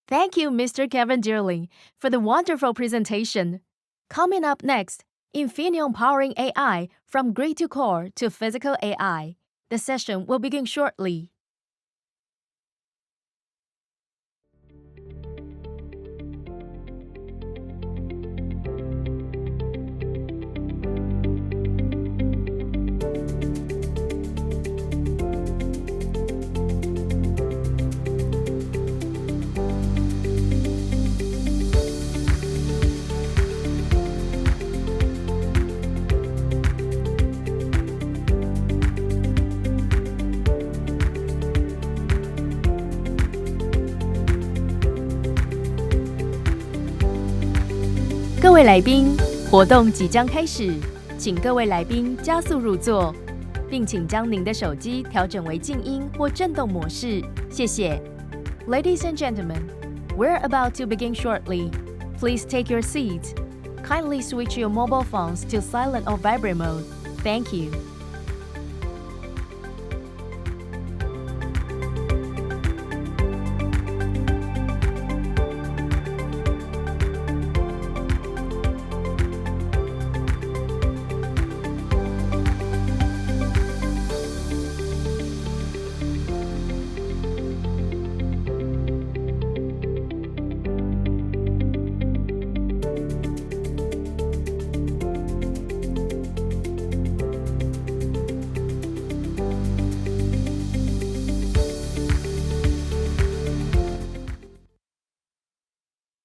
Thank you, Mr. Kevin Dearling, for the wonderful presentation. Coming up next, Infineon powering AI from grid to core to physical AI. The session will begin shortly.各位来宾，活动即将开始，请各位来宾加速入座，并请将您的手机调整为静音或震动模式，谢谢。Ladies and gentlemen, we're about to begin shortly. Please take your seats. Kindly switch your mobile phones to silent or vibrate mode. Thank you.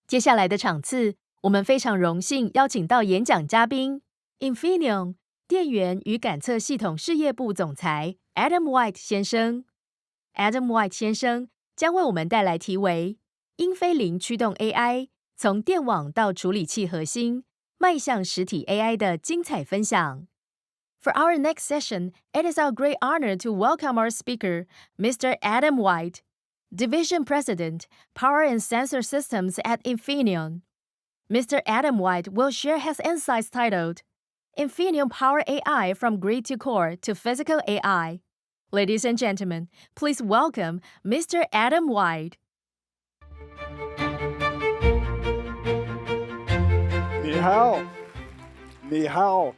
接下来的场次，我们非常荣幸邀请到演讲嘉宾 Infineon 电源与感测系统事业部总裁 Adam White 先生。Adam White 先生将为我们带来题为“英飞凌驱动 AI 从电网到处理器核心，迈向实体 AI” 的精彩分享。For our next session, it is our great honor to welcome our speaker, Mr. Adam White, Division President, Power and Sensor Systems at Infineon. Mr. Adam White will share his insights titled, Infineon Power AI from Grid to Core to Physical AI. Ladies and gentlemen, please welcome Mr. Adam White. 你好，你好.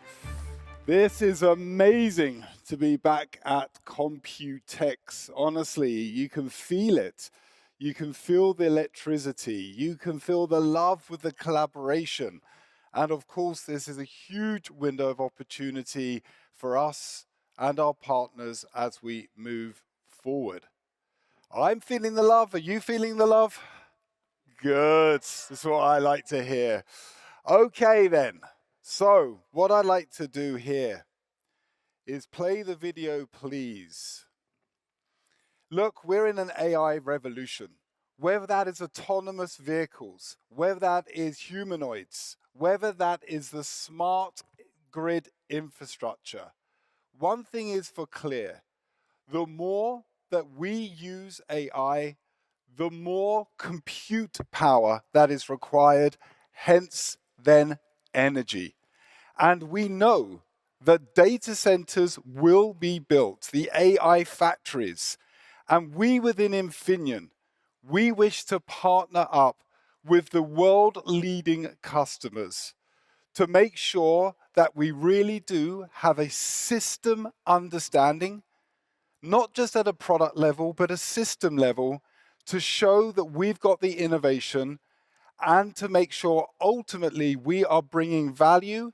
This is amazing to be back at Computex. Honestly, you can feel it. You can feel the electricity. You can feel the love with the collaboration. And of course, this is a huge window of opportunity for us and our partners as we move forward. I'm feeling the love. Are you feeling the love? Good. That's what I like to hear. Okay then. So what I'd like to do here is play the video, please. Look, we're in an AI revolution. Whether that is autonomous vehicles, whether that is humanoids, whether that is the smart grid infrastructure, one thing is for clear. The more that we use AI, the more compute power that is required, hence then energy. And we know that data centers will be built, the AI factories. And we within Infineon, we wish to partner up with the world-leading customers to make sure that we really do have a system understanding, not just at a product level, but a system level, to show that we've got the innovation and to make sure ultimately we are bringing value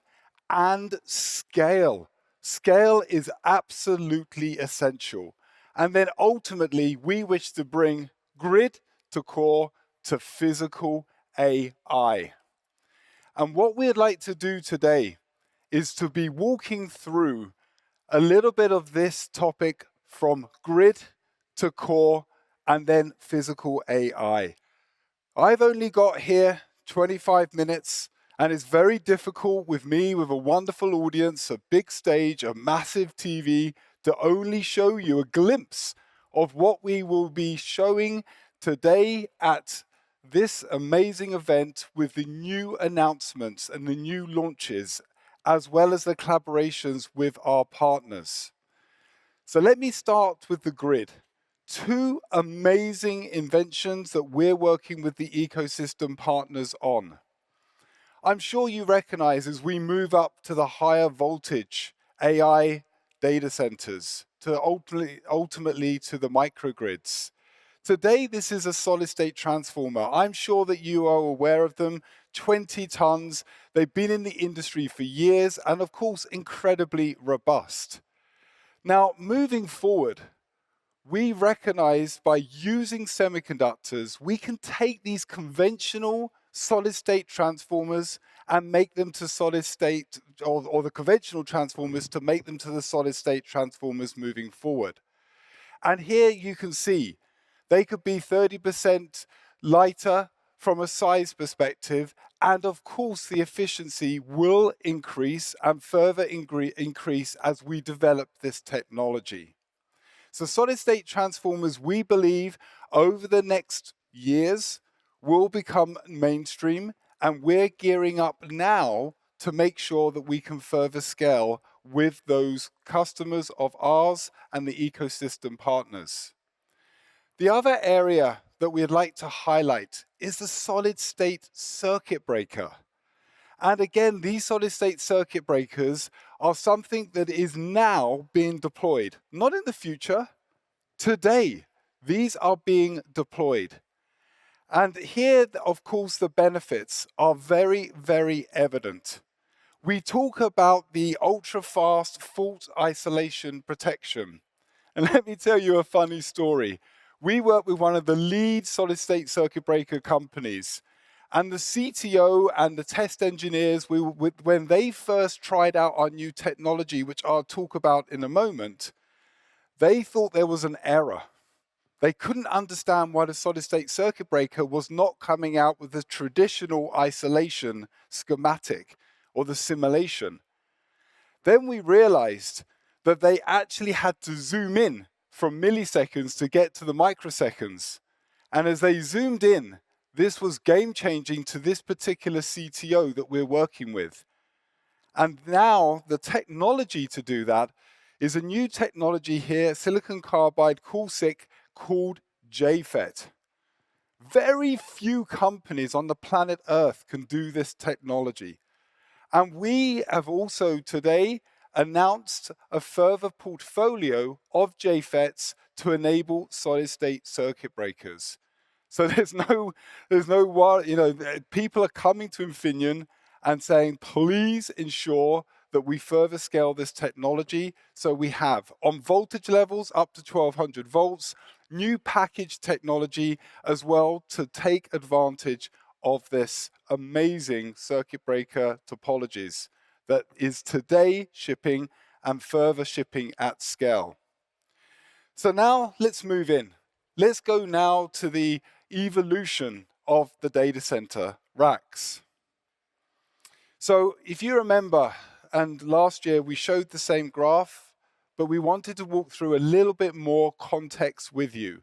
and scale. Scale is absolutely essential. And then ultimately, we wish to bring grid to core to physical AI. And what we'd like to do today is to be walking through a little bit of this topic from grid to core and then physical AI. I've only got here 25 minutes. And it's very difficult with me, with a wonderful audience, a big stage, a massive TV, to only show you a glimpse of what we will be showing today at this amazing event with the new announcements and the new launches, as well as the collaborations with our partners. So let me start with the grid. two amazing inventions that we're working with the ecosystem partners on. I'm sure you recognize as we move up to the higher voltage AI data centers, to ultimately to the microgrids. Today, this is a solid state transformer. I'm sure that you are aware of them, 20 tons. They've been in the industry for years and of course, incredibly robust. Now, moving forward, we recognize by using semiconductors, we can take these conventional solid state transformers and make them to solid state, or the conventional transformers to make them to the solid state transformers moving forward. And here you can see they could be 30% lighter from a size perspective. And of course, the efficiency will increase and further increase as we develop this technology. So solid state transformers, we believe, over the next years will become mainstream, and we're gearing up now to make sure that we can further scale with those customers of ours and the ecosystem partners. The other area that we'd like to highlight is the solid state circuit breaker. And again, these solid state circuit breakers are something that is now being deployed, not in the future, today. These are being deployed. And here, of course, the benefits are very, very evident. We talk about the ultra-fast fault isolation protection. And let me tell you a funny story. We work with one of the lead solid-state circuit breaker companies. And the CTO and the test engineers, when they first tried out our new technology, which I'll talk about in a moment, they thought there was an error. They couldn't understand why the solid-state circuit breaker was not coming out with the traditional isolation schematic or the simulation. Then we realized that they actually had to zoom in from milliseconds to get to the microseconds. And as they zoomed in, this was game-changing to this particular CTO that we're working with. And now the technology to do that is a new technology here, silicon carbide cool-SiC, called JFET. Very few companies on the planet Earth can do this technology. And we have also today announced a further portfolio of JFETs to enable solid-state circuit breakers. So there's no, people are coming to Infineon and saying, please ensure that we further scale this technology. So we have on voltage levels up to 1200 volts, new package technology as well to take advantage of this amazing circuit breaker topologies that is today shipping and further shipping at scale. So now let's move in. Let's go now to the evolution of the data center racks. So if you remember, and last year we showed the same graph, but we wanted to walk through a little bit more context with you.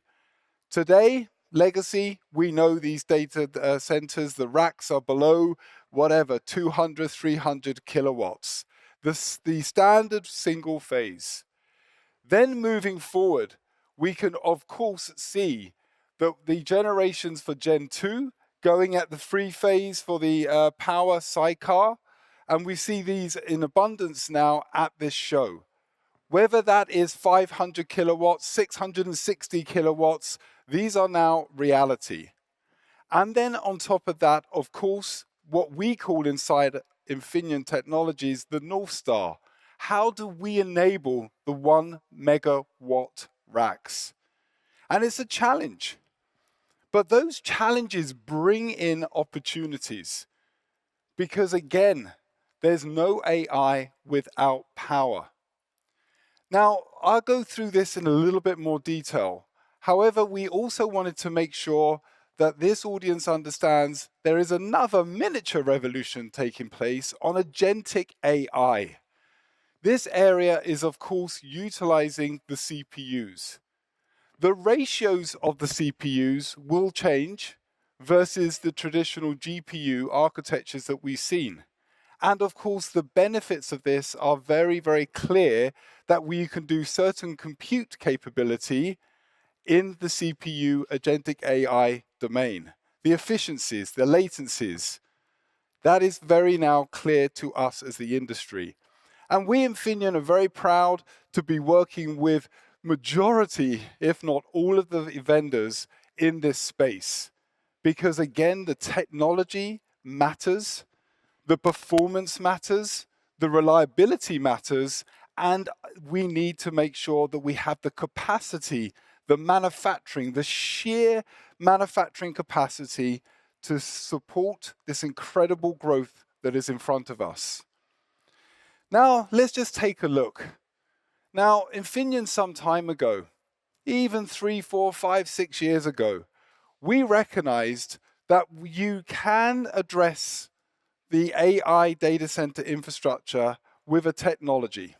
Today, legacy, we know these data centers, the racks are below whatever, 200, 300 kilowatts. The standard single phase. Then moving forward, we can of course see that the generations for Gen 2 going at the 3-phase for the power sidecar, and we see these in abundance now at this show. Whether that is 500 kilowatts, 660 kilowatts, these are now reality. And then on top of that, of course, what we call inside Infineon Technologies, the North Star. How do we enable the 1 megawatt racks? And it's a challenge. But those challenges bring in opportunities. Because again, there's no AI without power. Now, I'll go through this in a little bit more detail. However, we also wanted to make sure that this audience understands there is another miniature revolution taking place on agentic AI. This area is, of course, utilizing the CPUs. The ratios of the CPUs will change versus the traditional GPU architectures that we've seen. And of course, the benefits of this are very, very clear that we can do certain compute capability in the CPU agentic AI domain. The efficiencies, the latencies, that is very now clear to us as the industry. And we Infineon are very proud to be working with majority, if not all of the vendors in this space. Because again, the technology matters, the performance matters, the reliability matters, and we need to make sure that we have the capacity, the manufacturing, the sheer manufacturing capacity to support this incredible growth that is in front of us. Now, let's just take a look. Now, Infineon some time ago, even 3, 4, 5, 6 years ago, we recognized that you can address the AI data center infrastructure with a technology.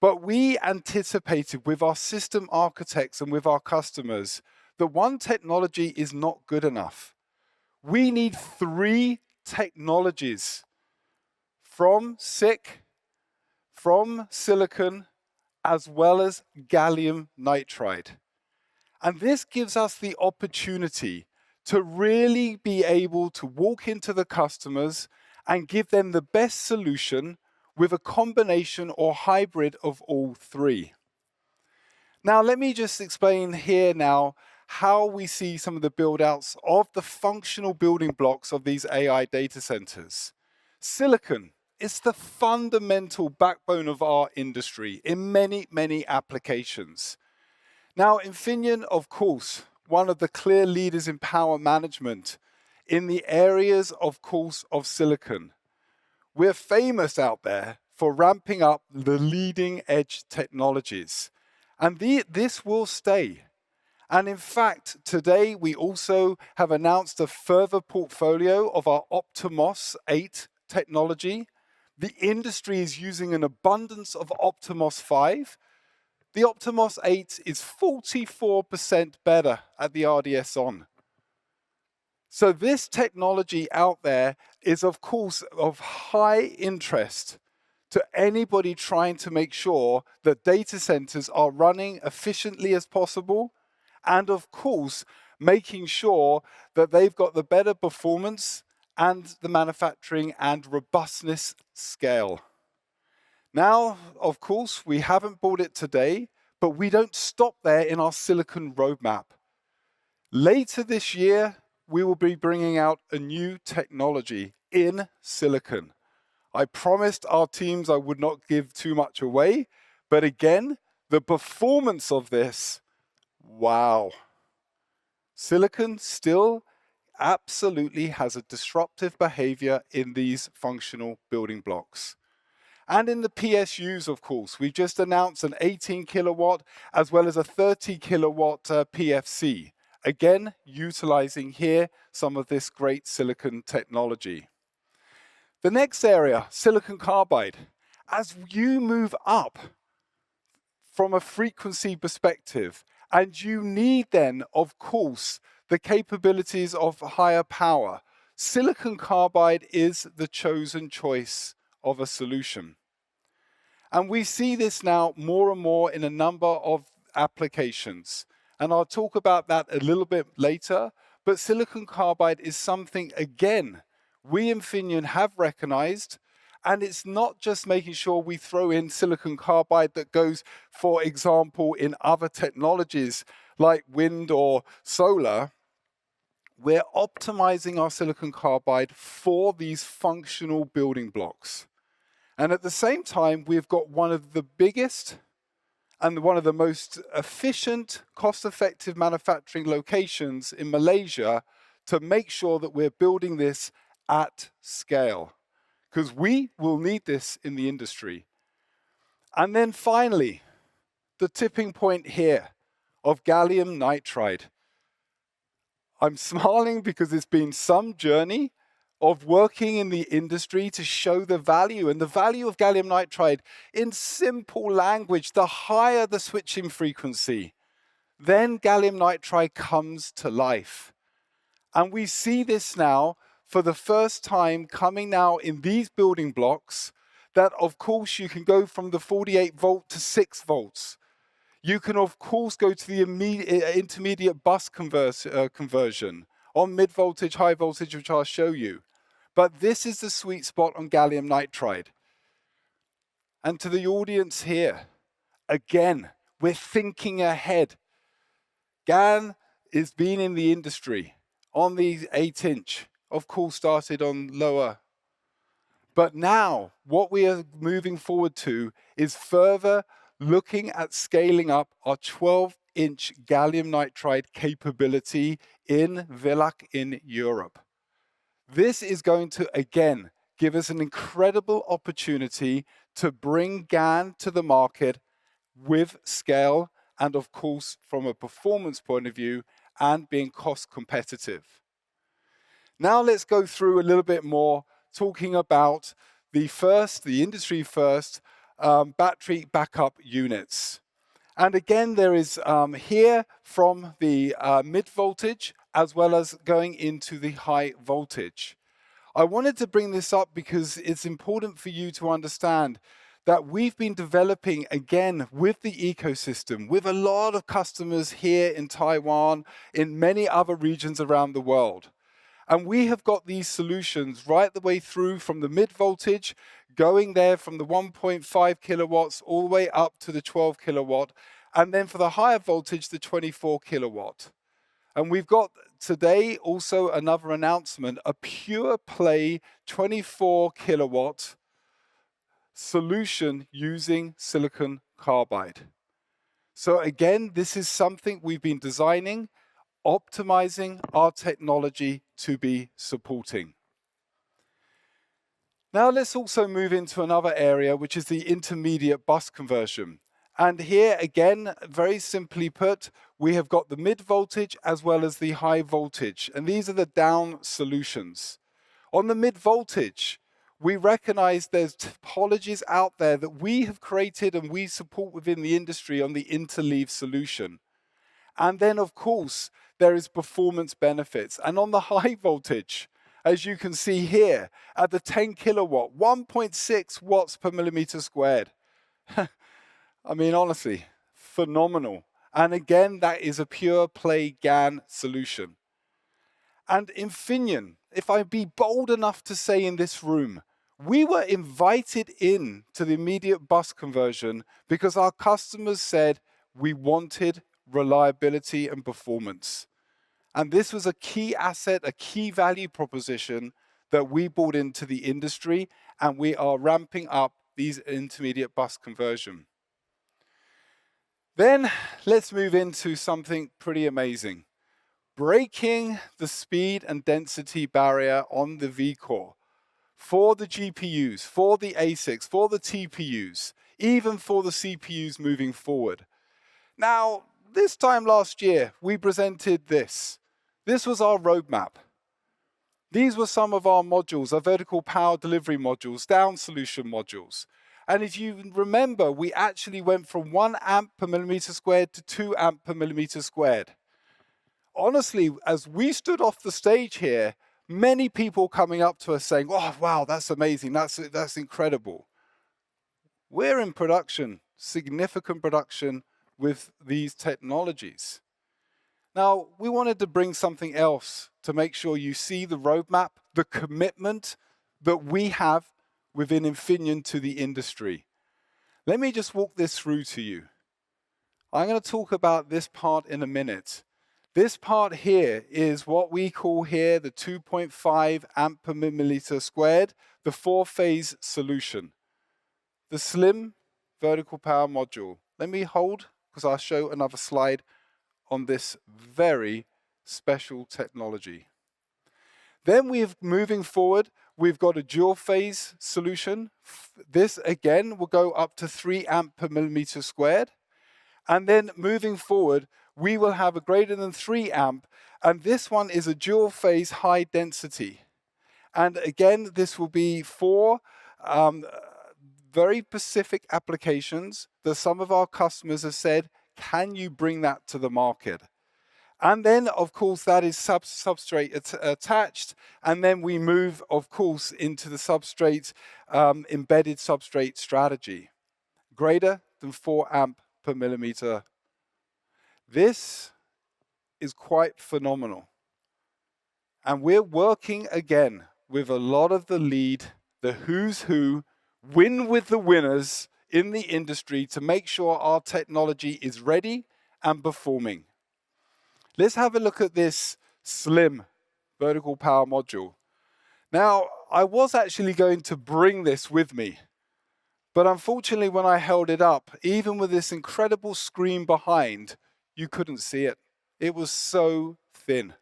But we anticipated with our system architects and with our customers that one technology is not good enough. We need 3 technologies from SiC, from silicon, as well as gallium nitride. And this gives us the opportunity to really be able to walk into the customers and give them the best solution with a combination or hybrid of all 3. Now, let me just explain here now how we see some of the build-outs of the functional building blocks of these AI data centers. Silicon is the fundamental backbone of our industry in many, many applications. Now, Infineon, of course, one of the clear leaders in power management in the areas, of course, of silicon. We're famous out there for ramping up the leading edge technologies. And this will stay. And in fact, today we also have announced a further portfolio of our Optimos 8 technology. The industry is using an abundance of Optimos 5. The Optimos 8 is 44% better at the RDS(on). So this technology out there is, of course, of high interest to anybody trying to make sure that data centers are running efficiently as possible, and of course, making sure that they've got the better performance and the manufacturing and robustness scale. Now, of course, we haven't bought it today, but we don't stop there in our silicon roadmap. Later this year, we will be bringing out a new technology in silicon. I promised our teams I would not give too much away, but again, the performance of this, wow. Silicon still absolutely has a disruptive behavior in these functional building blocks. And in the PSUs, of course, we just announced an 18 kilowatt as well as a 30 kilowatt PFC. Again, utilizing here some of this great silicon technology. The next area, silicon carbide. As you move up from a frequency perspective, and you need then, of course, the capabilities of higher power, silicon carbide is the chosen choice of a solution. And we see this now more and more in a number of applications. And I'll talk about that a little bit later, but silicon carbide is something, again, we Infineon have recognized, and it's not just making sure we throw in silicon carbide that goes, for example, in other technologies like wind or solar. We're optimizing our silicon carbide for these functional building blocks. And at the same time, we've got one of the biggest and one of the most efficient, cost-effective manufacturing locations in Malaysia to make sure that we're building this at scale, because we will need this in the industry. And then finally, the tipping point here of gallium nitride. I'm smiling because it's been some journey of working in the industry to show the value, and the value of gallium nitride in simple language. The higher the switching frequency, then gallium nitride comes to life. And we see this now for the first time coming now in these building blocks, that of course you can go from the 48 volt to 6 volts. You can, of course, go to the intermediate bus conversion on mid-voltage, high voltage, which I'll show you. But this is the sweet spot on gallium nitride. And to the audience here, again, we're thinking ahead. GaN has been in the industry on the 8-inch, of course, started on lower. But now, what we are moving forward to is further looking at scaling up our 12-inch gallium nitride capability in Villach in Europe. This is going to, again, give us an incredible opportunity to bring GaN to the market with scale and, of course, from a performance point of view and being cost competitive. Now let's go through a little bit more talking about the industry first battery backup units. And again, there is here from the mid voltage as well as going into the high voltage. I wanted to bring this up because it's important for you to understand that we've been developing, again, with the ecosystem, with a lot of customers here in Taiwan, in many other regions around the world. And we have got these solutions right the way through from the mid voltage, going there from the 1.5 kilowatts all the way up to the 12 kilowatt, and then for the higher voltage, the 24 kilowatt. And we've got today also another announcement, a pure play 24 kilowatt solution using silicon carbide. So again, this is something we've been designing, optimizing our technology to be supporting. Now let's also move into another area, which is the intermediate bus conversion. And here again, very simply put, we have got the mid voltage as well as the high voltage. And these are the down solutions. On the mid voltage, we recognize there's topologies out there that we have created and we support within the industry on the interleave solution. And then, of course, there is performance benefits. And on the high voltage, as you can see here, at the 10 kilowatt, 1.6 watts per millimeter squared. I mean, honestly, phenomenal. And again, that is a pure play GaN solution. And Infineon, if I be bold enough to say in this room, we were invited in to the immediate bus conversion because our customers said we wanted reliability and performance. And this was a key asset, a key value proposition that we brought into the industry, and we are ramping up these intermediate bus conversion. Then let's move into something pretty amazing. Breaking the speed and density barrier on the V-core for the GPUs, for the ASICs, for the TPUs, even for the CPUs moving forward. Now, this time last year, we presented this. This was our roadmap. These were some of our modules, our vertical power delivery modules, down solution modules. And if you remember, we actually went from 1 amp per millimeter squared to 2 amp per millimeter squared. Honestly, as we stood off the stage here, many people coming up to us saying, oh, wow, that's amazing, that's incredible. We're in production, significant production with these technologies. Now, we wanted to bring something else to make sure you see the roadmap, the commitment that we have within Infineon to the industry. Let me just walk this through to you. I'm going to talk about this part in a minute. This part here is what we call here the 2.5 amp per milliliter squared, the 4-phase solution. The slim vertical power module. Let me hold, because I'll show another slide on this very special technology. Then moving forward, we've got a dual phase solution. This again will go up to 3 amp per millimeter squared. And then moving forward, we will have a greater than 3 amp, and this one is a dual phase high density. And again, this will be for very specific applications that some of our customers have said, can you bring that to the market? And then, of course, that is substrate attached. And then we move, of course, into the substrate, embedded substrate strategy. Greater than 4 amp per millimeter This is quite phenomenal. And we're working again with a lot of the who's who, win with the winners in the industry to make sure our technology is ready and performing. Let's have a look at this slim vertical power module. Now, I was actually going to bring this with me, but unfortunately when I held it up, even with this incredible screen behind, you couldn't see it. It was so thin.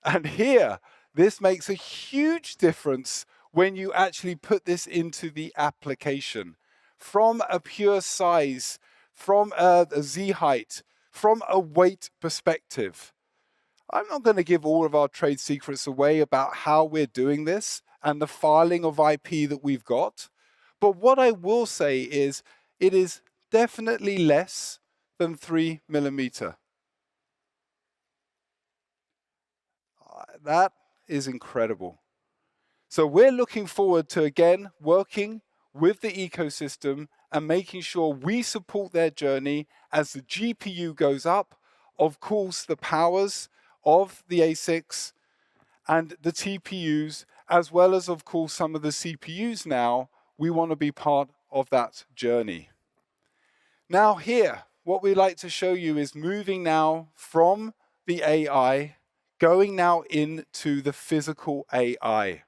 And here, this makes a huge difference when you actually put this into the application. From a pure size, from a Z height, from a weight perspective. I'm not going to give all of our trade secrets away about how we're doing this and the filing of IP that we've got. But what I will say is it is definitely less than 3 millimeter. That is incredible. So we're looking forward to, again, working with the ecosystem and making sure we support their journey as the GPU goes up. Of course, the powers of the ASICs and the TPUs, as well as, of course, some of the CPUs now, we want to be part of that journey. Now here, what we like to show you is moving now from the AI, going now into the physical AI.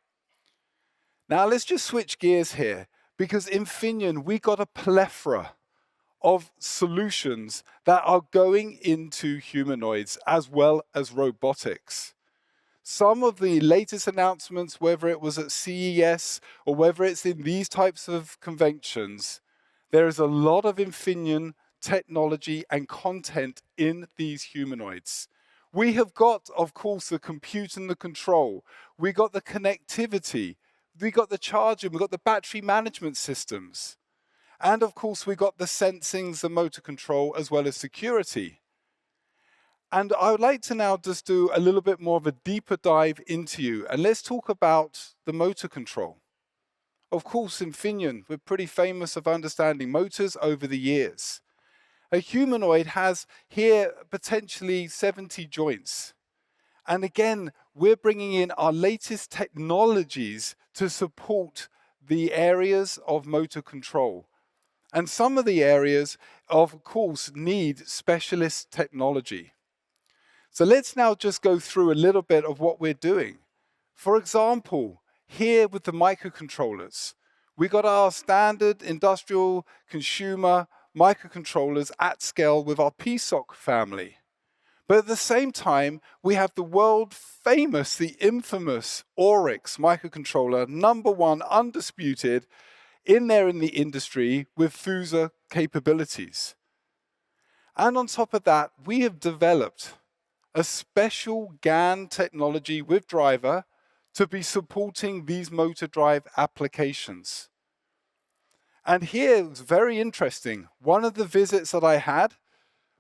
Now let's just switch gears here, because Infineon, we got a plethora of solutions that are going into humanoids as well as robotics. Some of the latest announcements, whether it was at CES or whether it's in these types of conventions, there is a lot of Infineon technology and content in these humanoids. We have got, of course, the compute and the control. We got the connectivity. We got the charging. We got the battery management systems. And of course, we got the sensings, the motor control, as well as security. And I would like to now just do a little bit more of a deeper dive into you. And let's talk about the motor control. Of course, Infineon, we're pretty famous of understanding motors over the years. A humanoid has here potentially 70 joints. And again, we're bringing in our latest technologies to support the areas of motor control. And some of the areas, of course, need specialist technology. So let's now just go through a little bit of what we're doing. For example, here with the microcontrollers, we got our standard industrial consumer microcontrollers at scale with our PSOC family. But at the same time, we have the world famous, the infamous Oryx microcontroller, #1 undisputed, in there in the industry with FUSA capabilities. And on top of that, we have developed a special GAN technology with driver to be supporting these motor drive applications. And here it's very interesting. One of the visits that I had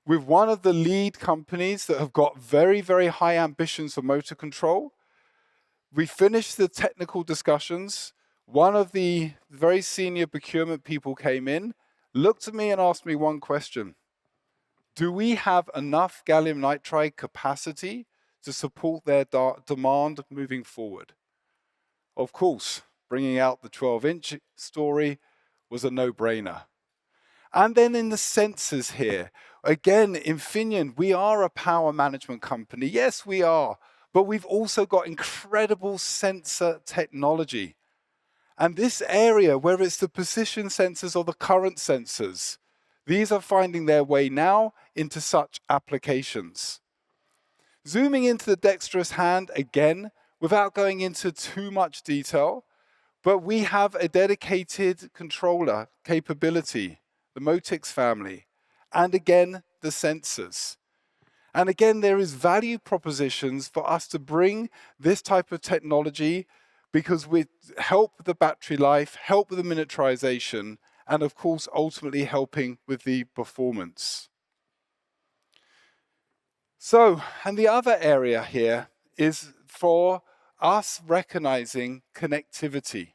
with one of the lead companies that have got very, very high ambitions for motor control, we finished the technical discussions. One of the very senior procurement people came in, looked at me and asked me one question. Do we have enough gallium nitride capacity to support their demand moving forward? Of course, bringing out the 12-inch story was a no-brainer. And then in the sensors here, again, Infineon, we are a power management company. Yes, we are. But we've also got incredible sensor technology. And this area, whether it's the position sensors or the current sensors, these are finding their way now into such applications. Zooming into the dexterous hand again, without going into too much detail, but we have a dedicated controller capability, the Motix family, and again, the sensors. And again, there is value propositions for us to bring this type of technology because we help the battery life, help with the miniaturization, and of course, ultimately helping with the performance. So, and the other area here is for us recognizing connectivity.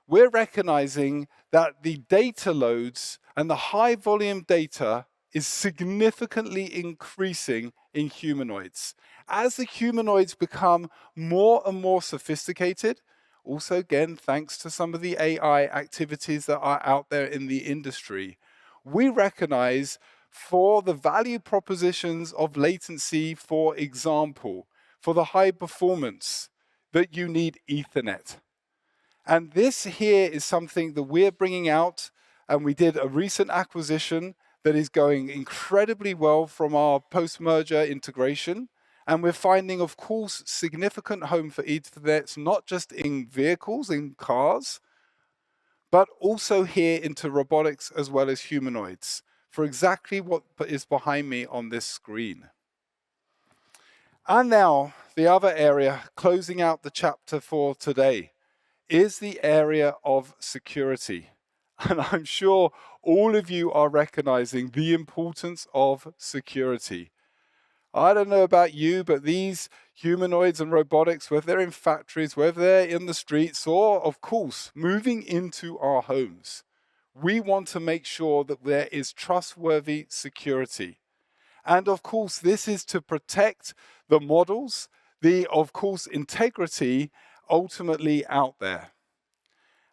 We're recognizing that the data loads and the high volume data is significantly increasing in humanoids. As the humanoids become more and more sophisticated, also again, thanks to some of the AI activities that are out there in the industry, we recognize for the value propositions of latency, for example, for the high performance, that you need Ethernet. And this here is something that we're bringing out, and we did a recent acquisition that is going incredibly well from our post-merger integration. And we're finding, of course, significant home for Ethernet, not just in vehicles, in cars, but also here into robotics as well as humanoids, for exactly what is behind me on this screen. And now, the other area, closing out the chapter for today, is the area of security. And I'm sure all of you are recognizing the importance of security. I don't know about you, but these humanoids and robotics, whether they're in factories, whether they're in the streets, or of course, moving into our homes, we want to make sure that there is trustworthy security. And of course, this is to protect the models, of course, integrity ultimately out there.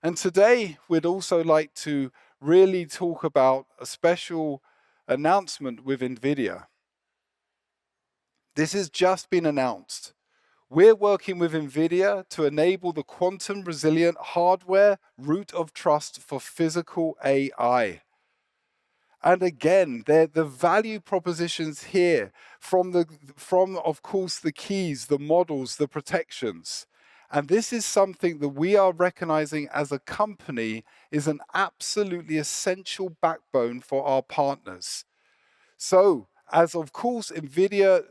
And today, we'd also like to really talk about a special announcement with NVIDIA. This has just been announced. We're working with NVIDIA to enable the quantum resilient hardware root of trust for physical AI. And again, the value propositions here from of course, the keys, the models, the protections. And this is something that we are recognizing as a company is an absolutely essential backbone for our partners. So, as of course, NVIDIA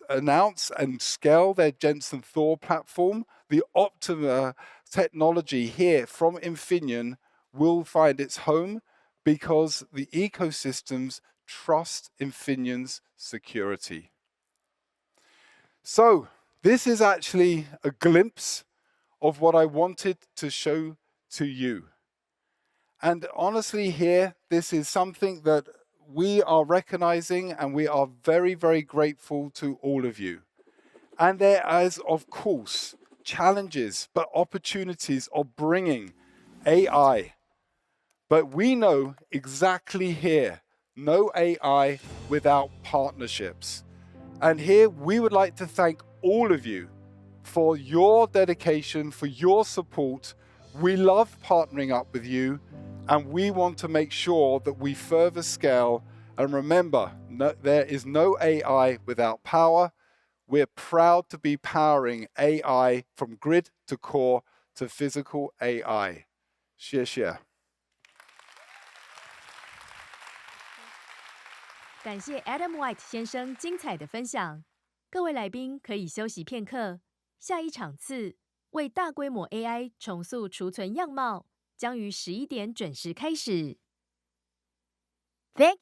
announce and scale their Jensen Thor platform, the Optima technology here from Infineon will find its home because the ecosystems trust Infineon's security. So, this is actually a glimpse of what I wanted to show to you. And honestly here, this is something that we are recognizing, and we are very, very grateful to all of you. And there is, of course, challenges, but opportunities of bringing AI. But we know exactly here, no AI without partnerships. And here we would like to thank all of you for your dedication, for your support. We love partnering up with you, and we want to make sure that we further scale. And remember, there is no AI without power. We're proud to be powering AI from grid to core to physical AI. 谢谢。感谢 Adam White 先生精彩的分享。各位来宾可以休息片刻。下一场次为大规模 AI 重塑储存样貌，将于11点准时开始。Thank